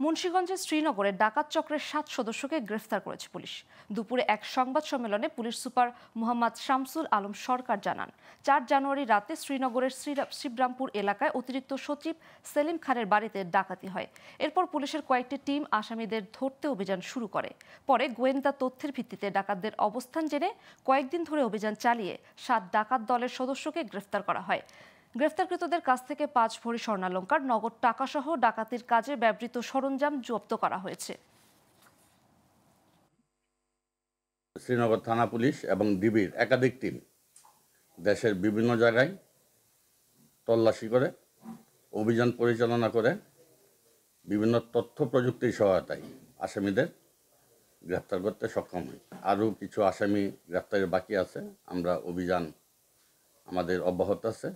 মুন্সিগঞ্জের শ্রীনগরে ডাকাত চক্রের ৭ সদস্যকে গ্রেফতার করেছে পুলিশ। দুপুরে এক সংবাদ সম্মেলনে পুলিশ সুপার মোহাম্মদ শামসুল আলম সরকার জানান, ৪ জানুয়ারি রাতে শ্রীনগরের শিবরামপুর এলাকায় অতিরিক্ত সচিব সেলিম খানের বাড়িতে ডাকাতি হয়। এরপর পুলিশের কয়েকটি টিম আসামিদের ধরতে অভিযান শুরু করে। পরে গোয়েন্দা তথ্যের ভিত্তিতে ডাকাতদের অবস্থান জেনে কয়েকদিন ধরে অভিযান চালিয়ে ৭ ডাকাত দলের সদস্যকে গ্রেফতার করা হয়। গ্রেফতারকৃতদের কাছ থেকে ৫ ভরি স্বর্ণালংকার, নগদ টাকাসহ ডাকাতির কাজে ব্যবহৃত সরঞ্জাম জব্দ করা হয়েছে। শ্রীনগর থানা পুলিশ এবং ডিবির একাধিক টিম দেশের বিভিন্ন জায়গায় তল্লাশি করে অভিযান পরিচালনা করে বিভিন্ন তথ্য প্রযুক্তির সহায়তায় আসামিদের গ্রেফতার করতে সক্ষম হই। আরও কিছু আসামি গ্রেফতারের বাকি আছে। আমরা অভিযান আমাদের অব্যাহত আছে।